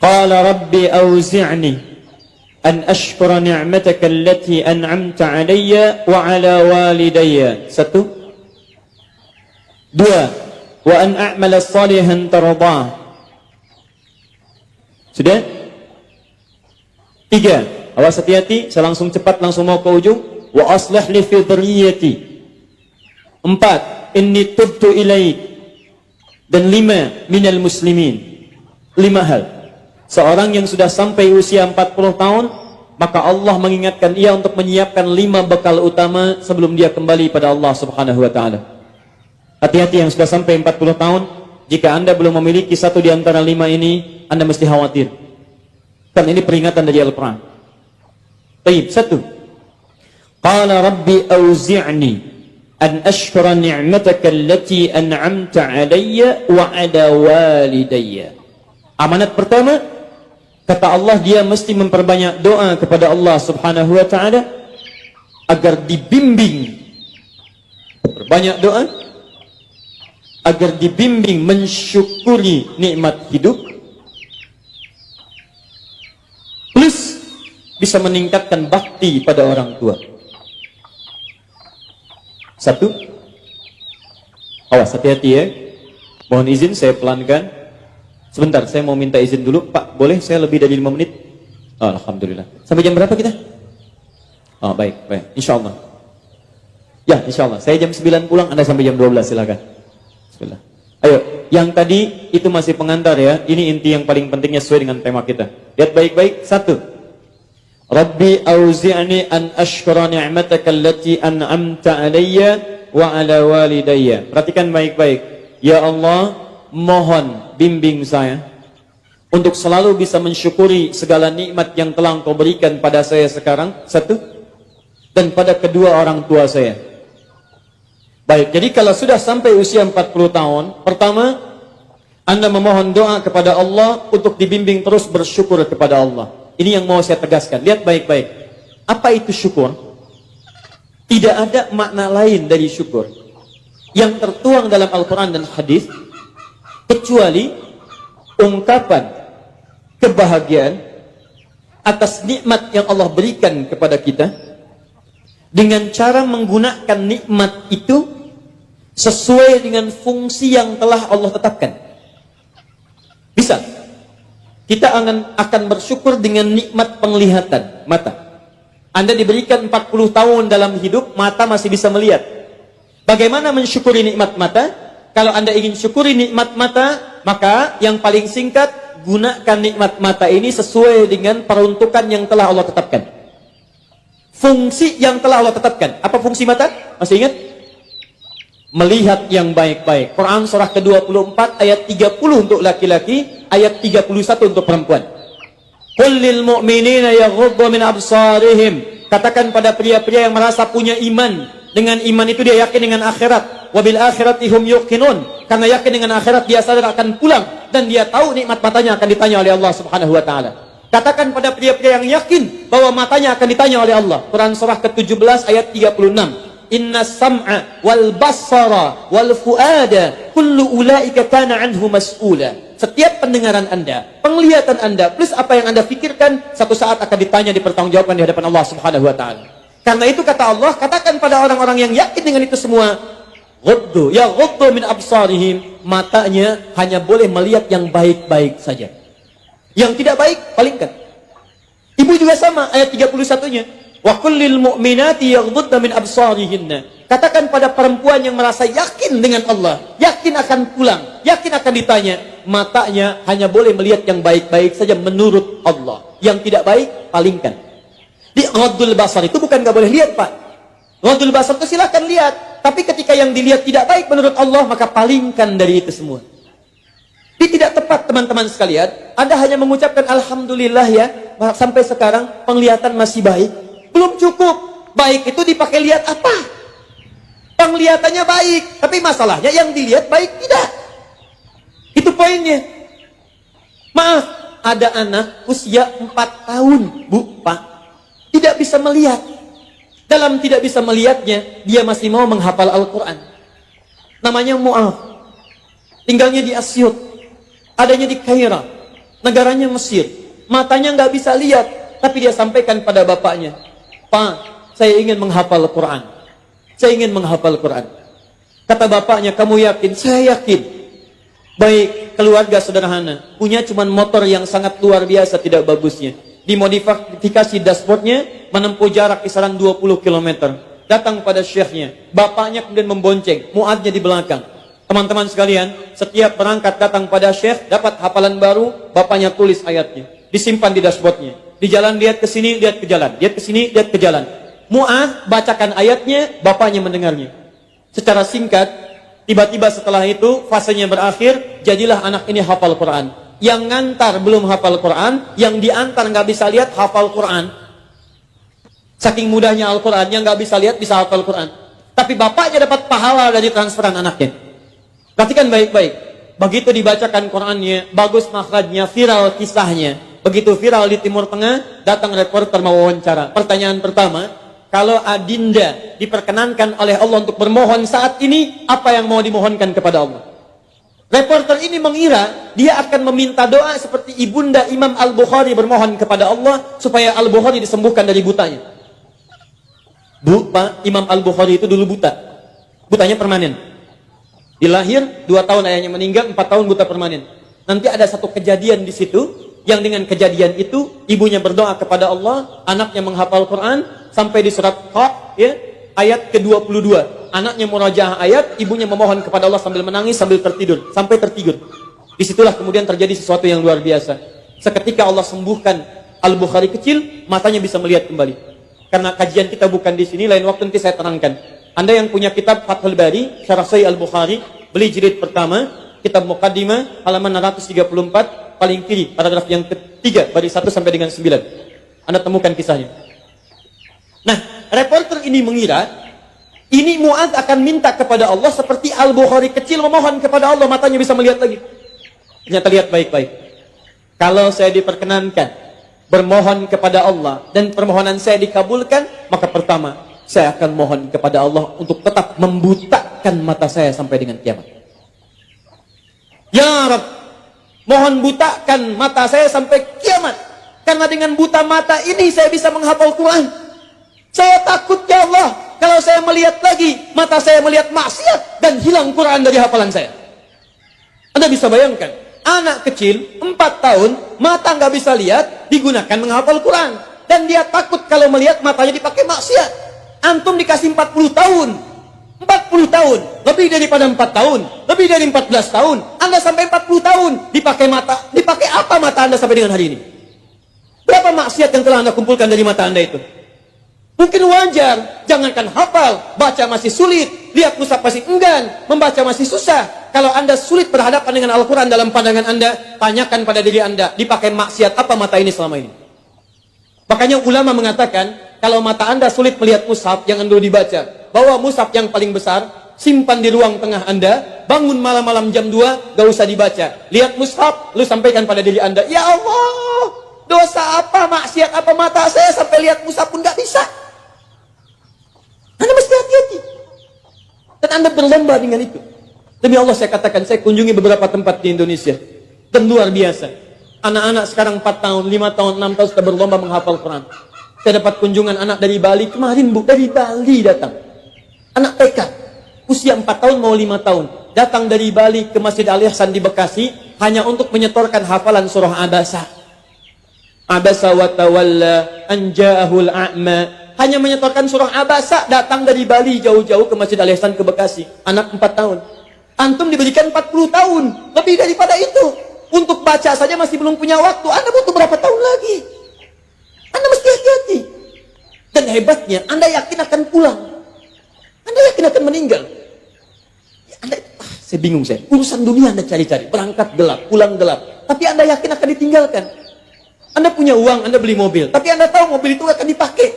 Qala rabbi awzi'ni an ashkura ni'mataka allati an'amta 'alayya wa 'ala walidayya. 1. 2. Wa an a'mala salihan tardah. Sudah? 3. Awas hati-hati, saya langsung cepat langsung mau ke ujung. Wa aslih li fi dhurriyyati. 4. Inni tubtu ilaik. Dan 5. Minal muslimin. 5 hal. Seorang yang sudah sampai usia 40 tahun, maka Allah mengingatkan ia untuk menyiapkan 5 bekal utama sebelum dia kembali pada Allah Subhanahu wa taala. Hati-hati yang sudah sampai 40 tahun, jika Anda belum memiliki satu di antara 5 ini, Anda mesti khawatir. Kan ini peringatan dari Al-Quran. Baik, 1. Qala rabbi auzi'ni an ashkura ni'mataka allati an'amta 'alayya wa 'ala walidayya. Amanat pertama, kata Allah, dia mesti memperbanyak doa kepada Allah Subhanahu wa taala agar dibimbing. Berbanyak doa agar dibimbing mensyukuri nikmat hidup, plus bisa meningkatkan bakti pada orang tua. 1. Awas, hati-hati ya. Mohon izin saya pelankan. Sebentar, saya mau minta izin dulu. Pak, boleh saya lebih dari 5 menit? Oh, alhamdulillah. Sampai jam berapa kita? Oh, baik, baik. Insyaallah. Ya, insyaallah. Saya jam 9 pulang, Anda sampai jam 12, silakan. Bismillah. Ayo, yang tadi itu masih pengantar ya. Ini inti yang paling pentingnya sesuai dengan tema kita. Lihat baik-baik. 1. Rabbi auzi'ni an ashkura ni'mataka allati an'amta 'alayya wa 'ala walidayya. Perhatikan baik-baik. Ya Allah, mohon bimbing saya untuk selalu bisa mensyukuri segala nikmat yang telah Engkau berikan pada saya sekarang. 1. Dan pada kedua orang tua saya. Baik, jadi kalau sudah sampai usia 40 tahun, pertama, Anda memohon doa kepada Allah untuk dibimbing terus bersyukur kepada Allah. Ini yang mau saya tegaskan. Lihat baik-baik. Apa itu syukur? Tidak ada makna lain dari syukur yang tertuang dalam Al-Quran dan hadis kecuali ungkapan kebahagiaan atas nikmat yang Allah berikan kepada kita dengan cara menggunakan nikmat itu sesuai dengan fungsi yang telah Allah tetapkan. Bisa kita akan bersyukur dengan nikmat penglihatan mata. Anda diberikan 40 tahun dalam hidup, mata masih bisa melihat. Bagaimana mensyukuri nikmat mata? Kalau Anda ingin syukuri nikmat mata, maka yang paling singkat, gunakan nikmat mata ini sesuai dengan peruntukan yang telah Allah tetapkan. Fungsi yang telah Allah tetapkan. Apa fungsi mata? Masih ingat? Melihat yang baik-baik. Quran surah ke-24 ayat 30 untuk laki-laki, ayat 31 untuk perempuan. Qul lil mu'minina yaghuddu min absarihim. Katakan pada pria-pria yang merasa punya iman. Dengan iman itu dia yakin dengan akhirat. Wabil akhirati hum yuqinun. Karena yakin dengan akhirat dia sadar akan pulang dan dia tahu nikmat matanya akan ditanya oleh Allah Subhanahu wa taala. Katakan pada pria-pria yang yakin bahwa matanya akan ditanya oleh Allah. Quran surah ke-17 ayat 36. Inna sam'a wal basara wal fuada kullu ulaika kana anhu mas'ula. Setiap pendengaran Anda, penglihatan Anda, plus apa yang Anda pikirkan, satu saat akan ditanya, dipertanggungjawabkan di hadapan Allah Subhanahu wa taala. Karena itu kata Allah, katakan pada orang-orang yang yakin dengan itu semua, ghuddu min absarihim, matanya hanya boleh melihat yang baik-baik saja. Yang tidak baik, palingkan. Ibu juga sama, ayat 31-nya. Wa kullil mu'minati yaghdudna min absarihinna. Katakan pada perempuan yang merasa yakin dengan Allah, yakin akan pulang, yakin akan ditanya, matanya hanya boleh melihat yang baik-baik saja menurut Allah. Yang tidak baik, palingkan. Di ghaddul basar itu bukan nggak boleh lihat, Pak. Ghaddul basar itu silakan lihat, tapi ketika yang dilihat tidak baik menurut Allah, maka palingkan dari itu semua. Ini tidak tepat, teman-teman sekalian. Anda hanya mengucapkan alhamdulillah ya, sampai sekarang penglihatan masih baik. Belum cukup. Baik itu dipakai lihat apa? Penglihatannya baik, tapi masalahnya yang dilihat baik tidak. Itu poinnya. Maaf, ada anak usia 4 tahun, Bu, Pak, tidak bisa melihat. Dalam tidak bisa melihatnya, dia masih mau menghafal Al-Quran. Namanya Mu'af. Tinggalnya di Asyut. Adanya di Kaira. negaranya Mesir. Matanya nggak bisa lihat, tapi dia sampaikan pada bapaknya, "Pak, saya ingin menghafal Quran. Saya ingin menghafal Quran." Kata bapaknya, "Kamu yakin?" "Saya yakin." Baik, keluarga sederhana, punya cuman motor yang sangat luar biasa tidak bagusnya. Dimodifikasi dashboardnya, menempuh jarak kisaran 20 km. Datang pada syekhnya, bapaknya kemudian membonceng, Muadznya di belakang. Teman-teman sekalian, setiap berangkat datang pada syekh, dapat hafalan baru, bapaknya tulis ayatnya, disimpan di dashboardnya. Di jalan lihat ke sini, lihat ke jalan, lihat ke sini, lihat ke jalan. Muadz bacakan ayatnya, bapaknya mendengarnya. Secara singkat, tiba-tiba setelah itu fasenya berakhir, jadilah anak ini hafal Quran. Yang ngantar belum hafal Quran, yang diantar nggak bisa lihat hafal Quran. Saking mudahnya Al-Quran, yang nggak bisa lihat bisa hafal Quran. Tapi bapaknya dapat pahala dari transferan anaknya. Perhatikan baik-baik. Begitu dibacakan Qurannya, bagus makhrajnya, viral kisahnya. Begitu viral di Timur Tengah, datang reporter mau wawancara. Pertanyaan pertama, kalau adinda diperkenankan oleh Allah untuk bermohon saat ini, apa yang mau dimohonkan kepada Allah? Reporter ini mengira dia akan meminta doa seperti ibunda Imam Al-Bukhari bermohon kepada Allah supaya Al-Bukhari disembuhkan dari butanya. Bu, Pak, Imam Al-Bukhari itu dulu buta. Butanya permanen. Dilahir 2 tahun ayahnya meninggal, 4 tahun buta permanen. Nanti ada satu kejadian di situ, yang dengan kejadian itu ibunya berdoa kepada Allah, anaknya menghafal Quran sampai di surat Qaf, ya, ayat ke-22. Anaknya murajaah ayat, ibunya memohon kepada Allah sambil menangis, sambil tertidur, sampai tertidur. Disitulah kemudian terjadi sesuatu yang luar biasa. Seketika Allah sembuhkan Al-Bukhari kecil, matanya bisa melihat kembali. Karena kajian kita bukan di sini, lain waktu nanti saya terangkan. Anda yang punya kitab Fathul Bari, Syarah Sahih Al-Bukhari, beli jilid pertama, kitab Muqaddimah, halaman 634, paling kiri, paragraf yang ketiga, baris 1 sampai dengan 9. Anda temukan kisahnya. Nah, reporter ini mengira, ini Muadz akan minta kepada Allah seperti Al-Bukhari kecil memohon kepada Allah, matanya bisa melihat lagi. Ternyata lihat baik-baik. Kalau saya diperkenankan bermohon kepada Allah, dan permohonan saya dikabulkan, maka pertama, saya akan mohon kepada Allah untuk tetap membutakan mata saya sampai dengan kiamat. Ya Rabb, mohon butakan mata saya sampai kiamat. Karena dengan buta mata ini saya bisa menghafal Quran. Saya takut ya Allah, kalau saya melihat lagi, mata saya melihat maksiat dan hilang Quran dari hafalan saya. Anda bisa bayangkan, anak kecil 4 tahun, mata nggak bisa lihat, digunakan menghafal Quran. Dan dia takut kalau melihat matanya dipakai maksiat. Antum dikasih 40 tahun, 40 tahun, lebih daripada 4 tahun, lebih dari 14 tahun, Anda sampai 40 tahun, dipakai mata, dipakai apa mata Anda sampai dengan hari ini? Berapa maksiat yang telah Anda kumpulkan dari mata Anda itu? Mungkin wajar, jangankan hafal, baca masih sulit, lihat mushaf masih enggan, membaca masih susah. Kalau Anda sulit berhadapan dengan Al-Quran dalam pandangan Anda, tanyakan pada diri Anda, dipakai maksiat apa mata ini selama ini? Makanya ulama mengatakan, kalau mata Anda sulit melihat mushaf, jangan dulu dibaca. Bawa mushaf yang paling besar, simpan di ruang tengah Anda, bangun malam-malam jam 2, gak usah dibaca. Lihat mushaf, lu sampaikan pada diri Anda, ya Allah, dosa apa, maksiat apa mata saya sampai lihat mushaf pun gak bisa. Anda mesti hati-hati. Dan Anda berlomba dengan itu. Demi Allah saya katakan, saya kunjungi beberapa tempat di Indonesia. Dan luar biasa. Anak-anak sekarang 4 tahun, 5 tahun, 6 tahun sudah berlomba menghafal Quran. Saya dapat kunjungan anak dari Bali kemarin, Bu, dari Bali datang. Anak TK, usia 4 tahun mau 5 tahun. Datang dari Bali ke Masjid Al-Ihsan di Bekasi, hanya untuk menyetorkan hafalan surah Abasa. Abasa wa tawalla an ja'ahul a'ma. Hanya menyetorkan surah Abasa, datang dari Bali jauh-jauh ke Masjid Al-Ihsan ke Bekasi. Anak 4 tahun. Antum diberikan 40 tahun, lebih daripada itu. Untuk baca saja masih belum punya waktu. Anda butuh berapa tahun lagi? Anda mesti hati-hati. Dan hebatnya, Anda yakin akan pulang. Anda yakin akan meninggal. Ya, saya bingung saya. Urusan dunia Anda cari-cari. Berangkat gelap, pulang gelap. Tapi Anda yakin akan ditinggalkan. Anda punya uang, Anda beli mobil. Tapi Anda tahu mobil itu akan dipakai.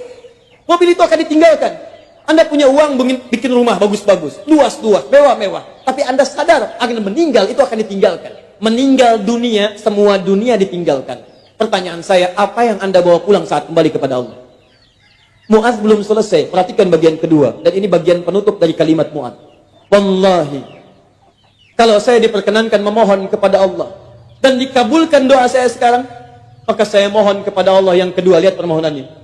Mobil itu akan ditinggalkan. Anda punya uang bikin rumah bagus-bagus. Luas-luas, mewah-mewah. Tapi Anda sadar akan meninggal itu akan ditinggalkan. Meninggal dunia, semua dunia ditinggalkan. Pertanyaan saya, apa yang Anda bawa pulang saat kembali kepada Allah? Muadz belum selesai. Perhatikan bagian kedua. Dan ini bagian penutup dari kalimat Muadz. Wallahi, kalau saya diperkenankan memohon kepada Allah, dan dikabulkan doa saya sekarang, maka saya mohon kepada Allah yang kedua, lihat permohonannya.